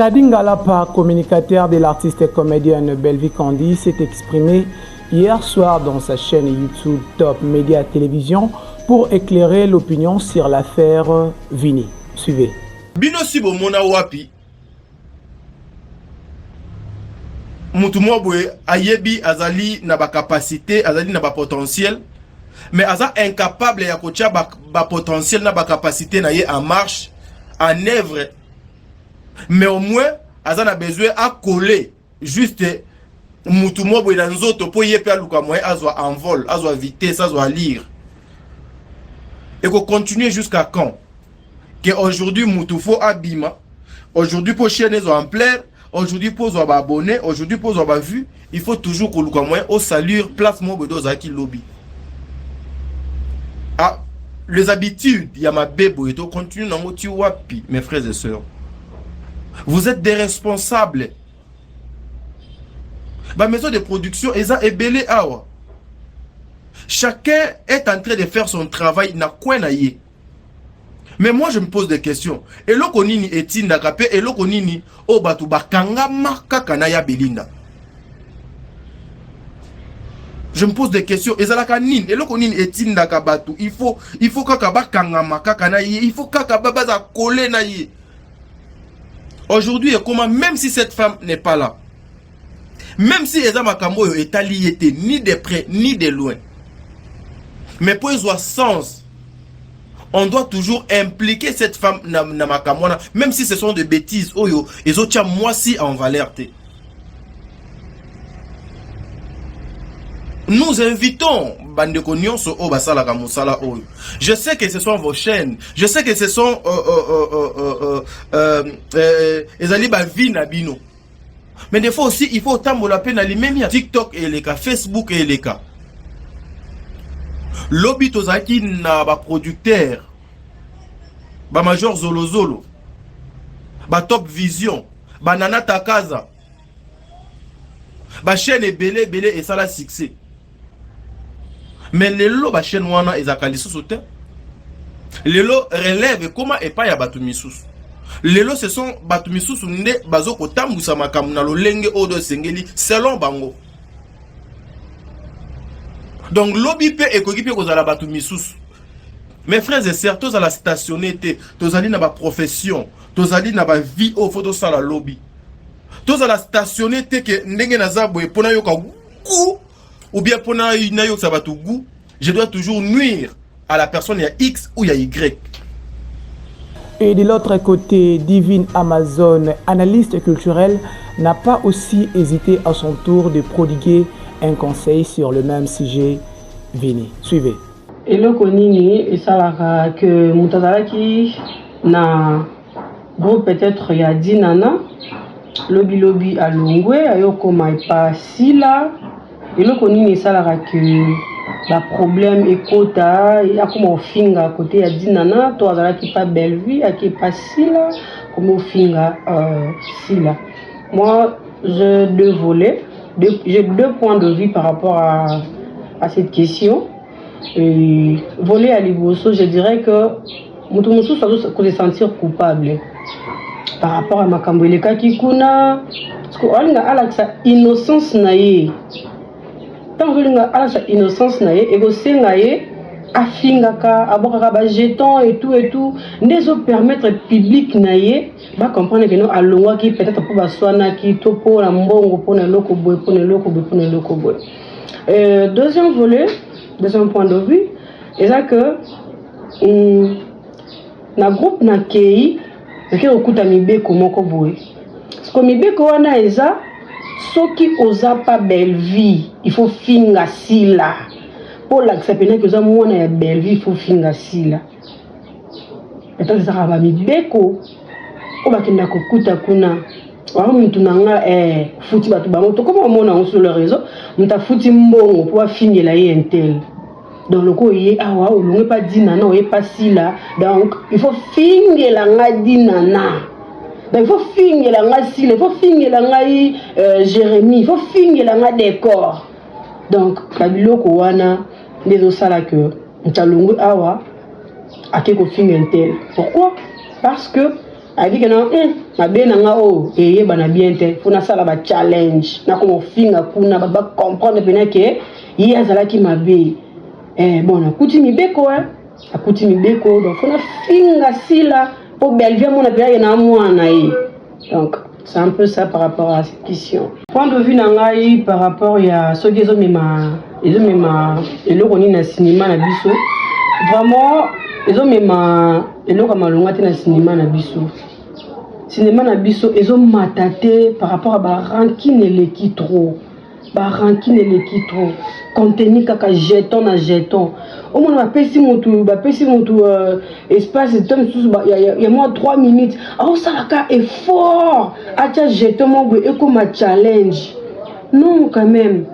Tadingalapa, communicateur de l'artiste et comédienne Belvi Kandi, s'est exprimé hier soir dans sa chaîne YouTube Top Media Télévision pour éclairer l'opinion sur l'affaire Vini. Suivez. Bino sibo mona wapi mutu mobwe ayebi azali na ba capacité, azali na ba potentiel, mais aza incapable ya kocha ba potentiel na ba capacité na ye en marche, en œuvre. Mais au moins aza na besoin à coller juste mutu mobwe na nzoto po ye pe aluka moyen azwa en vol, azwa vitesse, azwa lire. Et qu'on continue jusqu'à quand? Que aujourd'hui Moutufo abima, aujourd'hui pour chienne en plaire, aujourd'hui pour avoir abonné, aujourd'hui pour avoir vu, il faut toujours que le moyen au salut place mon bedo zaki lobby. Ah, les habitudes, il y a ma bébé et tout continue dans mon wapi, mes frères et sœurs. Vous êtes des responsables. Ma maison de production est belé awa. Chacun est en train de faire son travail na quoi na ye. Mais moi je me pose des questions. Et lo konini etinda kape et lo konini o batu bakanga makaka na ya belinda. Je me pose des questions. Ezalaka nini et lo konini etinda ka batu. Il faut kaka bakanga makaka na ye, il faut kaka babaza coller na ye. Aujourd'hui, comment même si cette femme n'est pas là, même si Eza Makambo est allié ni de près ni de loin, mais pour avoir sens, on doit toujours impliquer cette femme na makamwana, même si ce sont des bêtises. Oyo, et autres moi si en valeur. Nous invitons Bandeko Nyonso o basala ka musala oyo. Je sais que ce sont vos chaînes, je sais que ce sont ezali ba vie na bino. Mais des fois aussi il faut tambola peine ali même TikTok et les cas, Facebook et les cas. Lobby tozaki na ba producteur ba major Zolo Zolo ba Top Vision ba Nana Takaza ba chaîne belé et ça la succès. Mais les lots ba chaîne wana ezakali sous-soutien. Les lots relève comment et pas ya batumisus. Les lots ce sont batumisus nde bazoko tambusa makamu na lolenge odo sengeli selon bango. Donc lobby pe ekokipe kozala batu misusu. Mes frères et sœurs, tous à la stationné, tous à la profession, tous à la vie au photo ça la lobby. Tous à la stationné que ndenge nazabo et pona yoka gu ou bien pona inayo sabatu gu, je dois toujours nuire à la personne il y a X ou il y a Y. Et de l'autre côté, Divine Amazon, analyste culturel, n'a pas aussi hésité à son tour de prodiguer un conseil sur le même sujet. Vini, suivez. Et le konini, et ça que Moutazalaki na groupe peut-être il y a 10 nana, lobby à Longwe, ayoko maipa sila, et le konini, ça que la problème est kota, il y a comme au finga à côté, il y a 10 nana, toi qui pas belle vie, à qui pas sila, comme au finga sila. Moi, j'ai deux volets. J'ai deux points de vue par rapport à cette question. Et voler à Liboso, je dirais que Moutoumousou ça doit se sentir coupable par rapport à Makambo et les Kakikuna. Parce qu'on a sa innocence naïe. Tant que l'on a sa innocence naïe, et que c'est naïe, afingaka, abokaka jeton et tout, ne se permettre public naïe, va comprendre que nous allons qui peut-être pour baswana qui topo la mbongo pour ne loko boy pour ne loko boy. Deuxième volet, deuxième point de vue, est là que na groupe na kei, qui okuta mibeko moko boy. Parce que mibeko wana eza soki oza pas belle vie, il faut finga sila. Pour l'accepter que ça moi na belle vie, il faut finga sila. Et tant que ça va mibeko o bakenda kokuta kuna wa muntu nanga futi batu ba moto comme on a sur le réseau muta futi mbongo pour finir ye intel donc le ko yé awa o longe pas dit nana o yé pas si là donc il faut finir la nga di nana donc il faut finir la nga si il faut finir la nga Jérémie il faut finir la nga décor donc kabiloko wana les osala que muta longo awa akeko finir intel pourquoi parce que a dit que non ma bien nga o et bana bien te fona sala ba challenge na ko finga kuna ba comprendre bien que yi azala ki mabe bon na kuti mi beko akuti mi beko donc fona finga sila pour Bellevue mon appel na mwana yi donc c'est un peu ça par rapport à cette question. Point de vue nangai par rapport à ce qu'ils ont mis et le roni na cinéma na biso vraiment ils ont mis et le kamalonga te na cinéma na biso ils ont mataté par rapport à ba rankine leki trop contenu kaka jeton na jeton au moins ba pesi mutu espace de temps il y a moins 3 minutes alors ça la effort acha jeton mo et comme challenge non quand même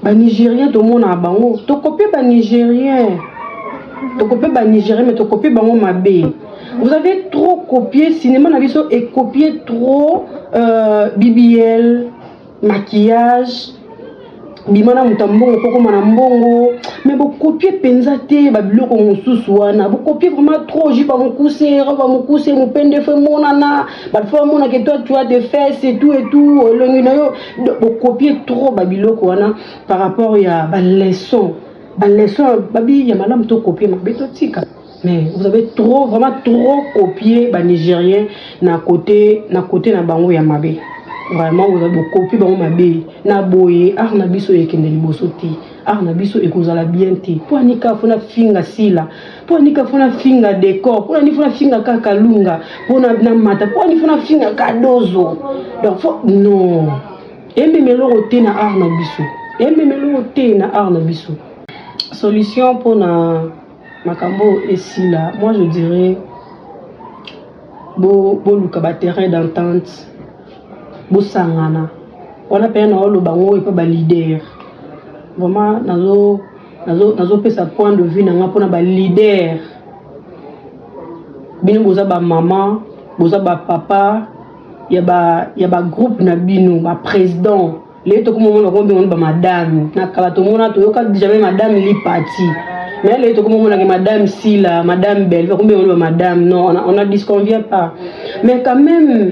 ba nigérien tout monde na bango to copier ba nigérien mais to copier bango mabe. Vous avez trop copié cinéma na biso et copié trop BBL maquillage bimana mutambongo poko mana mbongo mais vous copiez penzate ba biloko mosusu wana vous copiez vraiment trop jipa mukuse mupende fe monana ba fa mona que toi tu as des fesses et tout longi na yo vous copiez trop ba biloko wana par rapport ya ba leçon babi ya malam to copier ma betotika mais vous avez vraiment trop copié ba nigérien na côté na bango ya mabe. Vraiment vous avez copié bango mabe na boye na biso yekende liboso ti na biso ekozala bien ti po anika fona finga sila po anika fona finga décor po anika fona finga kakalunga po na mata po anika fona finga kadozo donc non ememelo te na na biso solution pour na makambo esila moi je dirais bo luka ba terrain d'entente bo sangana on a payé na lo bango et pas ba leader vraiment nazo pesa point de vue na nga pona ba leader bino boza ba maman boza ba papa ya ba groupe na bino ba président les to comme on ba madame na kala to mona to yoka jamais madame li parti mais les to comme on que madame Sila madame Bellevue comme on ba madame non on a disconvient pas mais quand même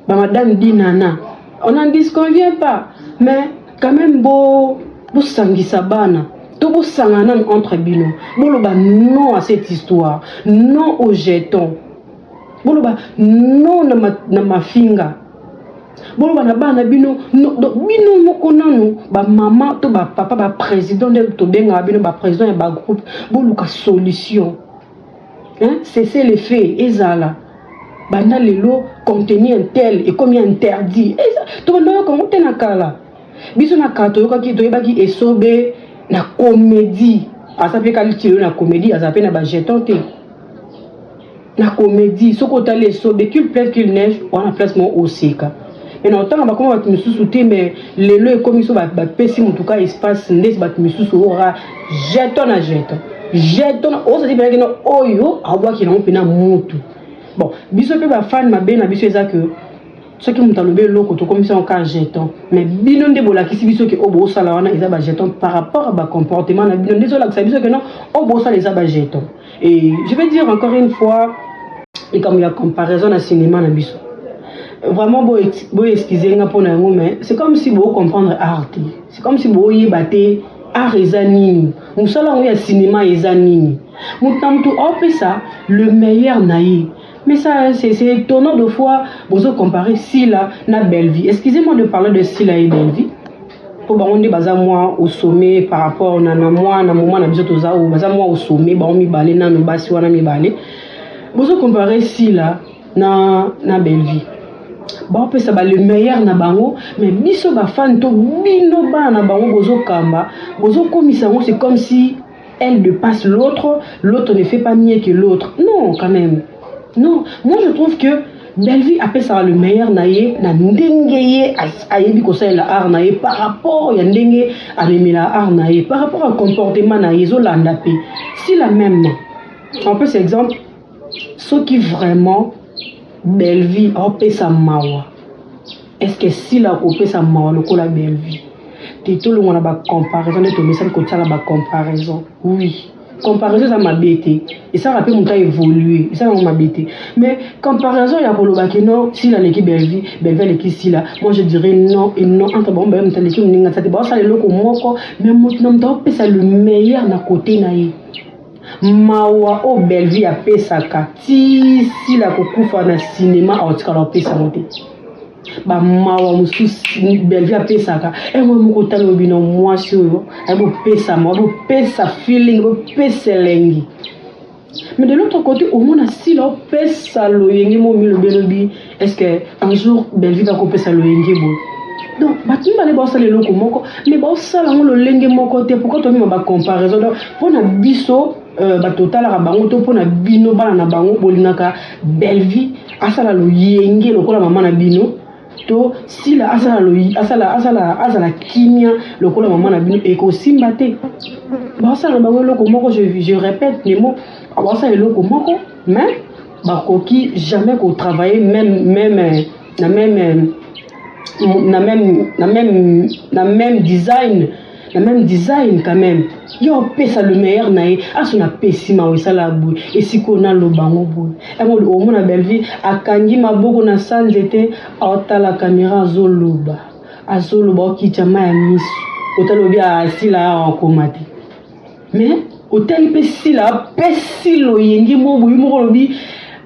ba madame Dinana on n'en disconvient pas mais quand même bo sangisa bana to bo sangana entre bino boloba non à cette histoire non au jeton boloba non na mafinga boloba na bana bino bino moko nanu ba maman to ba papa ba président de to benga bino ba président et ba groupe boluka solution cesser les faits ezala bana lelo contenu tel et comme interdit to bana ko motena kala biso na kato yoka ki to yebaki esobe na comédie asape kali tilo na comédie asape na ba jeton te na comédie soko tale esobe qu'il pleuve qu'il neige on a placement au seka. Et non, tant que comment tu me sous-souter, mais les lois comme ils sont pessés, en tout cas, espace, n'est pas me sous-aura, jeton à jeton. Jeton, oh, ça dit bien que non, oh yo, à voir qu'il a un peu na moutou. Bon, biso pe ba fan ma ben na biso eza que ceux qui m'ont talobé loko to comme ça en cas jeton. Mais binonde bola ki si biso que obo sala wana eza ba jeton par rapport à ba comportement na binonde zo la que ça biso que non, obo sala eza ba jeton. Et je vais dire encore une fois, et comme il y a comparaison na cinéma na biso. Vraiment beau excuser nga pona ngo mais c'est comme si beau comprendre art. C'est comme si beau yebate art ezanini. Musala ngo ya cinéma ezanini. Mutamtu opé ça le meilleur naïe. Mais ça c'est étonnant de fois vous comparer Sila na Bellevue. Excusez-moi de parler de Sila et Bellevue. Pour baronde baza moi au sommet par rapport na moi na moment na biso toza ou baza moi au sommet ba mi balé na no basi wana mi balé. Vous comparer Sila na Bellevue. Bon peut ça le meilleur na bango mais biso ba fan to bino ba na bango bozo kamba bozo komisa ngo c'est comme si elle dépasse l'autre ne fait pas mieux que l'autre non quand même non moi je trouve que Bellevue appelle ça le meilleur naie na ndengeye ayebi ko ça la art naie par rapport ya ndenge amemela art naie par rapport au comportement naie zo landa pe si la même on peut cet exemple ceux qui vraiment Bellevue a fait sa mawa. Est-ce que si la opé sa mawa le la Bellevue? Tout le monde a comparaison de tout message côté la comparaison. Oui, comparaison ça m'a bêté et ça rappelle mon temps évolué et ça m'a bêté mais comparaison il y a pour le bac non si la l'équipe Belvi l'équipe si là moi je dirais non et non entre bon ben l'équipe ninga ça te bon ça les locaux moko mais maintenant on peut ça le meilleur na côté naïe mawa o Belvi a pesaka ti si la kokufa na cinéma otika la pesa monter ba mawa musu Belvi a pesaka e mo moko talo bino moi sur e bo pesa mo bo pesa feeling bo pesa lengi mais de l'autre côté au moins si la pesa lo yengi mo mi le belobi est-ce que un jour Belvi va ko pesa lo yengi bo donc batimba les bossa les loko moko mais bossa la mo le lenge moko te pourquoi to mi ba comparaison donc pour na biso total à bango to pona bino bana na bango bolinaka Belvi asala lo yenge lokola mama na bino to si la asala lo asala kimia lokola mama na bino e ko simbate ba asala bango loko moko je répète les mots asala loko moko mais ba koki jamais ko travailler même design la même design quand même yo pesa le meilleur nae asuna pesima wisala bu esiko na lo bango bu e mo o mona Belvi akangi maboko na sanjete ota la caméra azoloba okicha ma miss otalobi asila akomati mais otali pesila pesilo yengi mo bu mo lobi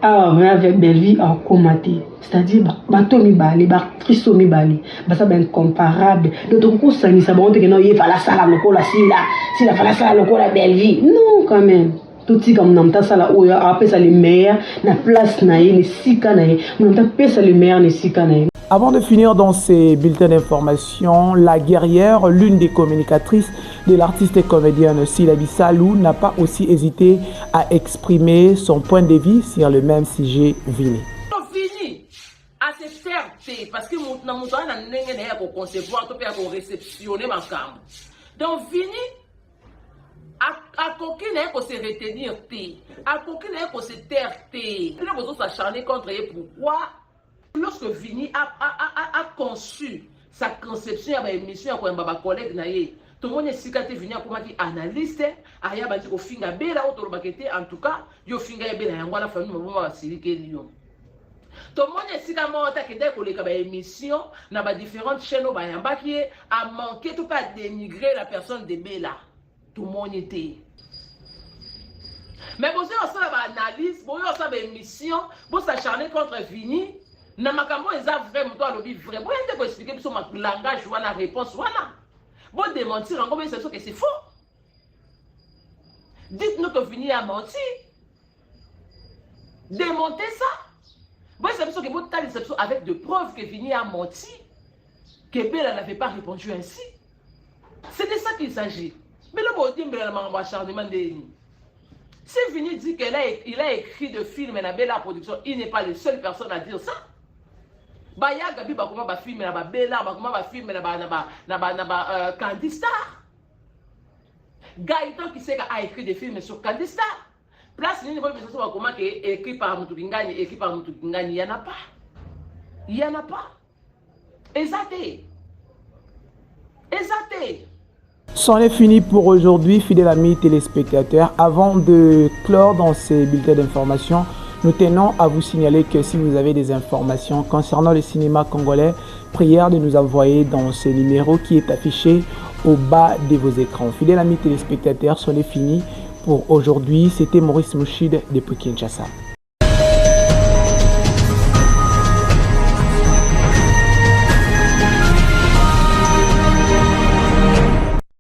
mais avec Belvi akomati c'est-à-dire bato mibali ba Christo mibali ça ben comparable donc ko sani ça bon te que non il fallait ça la lokola si la fallait ça lokola Belvi non quand même tout si comme namta sala o ya après ça les meilleurs na place na ye ni sika na ye namta pesa les meilleurs ni sika na ye. Avant de finir dans ces bulletins d'information, la guerrière, l'une des communicatrices de l'artiste et comédienne Silabi Salou, n'a pas aussi hésité à exprimer son point de vue sur le même sujet Vini. À se faire paix, parce que mon temps n'a pas de concevoir, tout pour réceptionner ma cam. Donc, Vini, à coquin n'est qu'on se retenir thé, à coquin n'est qu'on se taire thé. Il a besoin de s'acharner contre elle. Pourquoi? Lorsque Vini a conçu sa conception, il y a une émission, il y a un collègue, tout le monde est cicaté, Vini a comme analyste, il y a un finga bela, en tout cas, il y a un finga bela, il y a un famille, il y a un siliqué. Tout le monde est si d'abord que dès qu'on les émissions, dans les différentes chaînes, qui a manqué tout pas dénigrer la personne de Bella. Tout le monde était. Mais vous avez aussi l'analyse, vous avez aussi l'émission, vous s'acharnez contre Vini. Dans ma cambo, ils ont vraiment le vivre vrai. Vous avez expliquer sur mon langage, la réponse, voilà. Vous démentir encore, mais c'est sûr que c'est faux. Dites-nous que Vini a menti. Démontez ça. Vous savez que vous avez avec des preuves que Vini a menti, que Bella n'avait pas répondu ainsi. C'est de ça qu'il s'agit. Mais le mot dit si Vini dit qu'il a écrit de films dans Bella Production, il n'est pas la seule personne à dire ça. Baya Gabi ba comment ba film na ba Bella, ba comment ba film na ba Candy Star. Gaëtan qui sait a écrit des films sur Candy Star. Place ni niveau de comment écrit par Mutugingani, écrit par Mutugingani, il y en a pas. Il y en a pas. Exacté. C'en est fini pour aujourd'hui, fidèles amis téléspectateurs. Avant de clore dans ces bulletins d'information, nous tenons à vous signaler que si vous avez des informations concernant le cinéma congolais, prière de nous envoyer dans ce numéro qui est affiché au bas de vos écrans. Fidèles amis téléspectateurs, c'en est fini pour aujourd'hui. C'était Maurice Mouchid depuis Kinshasa.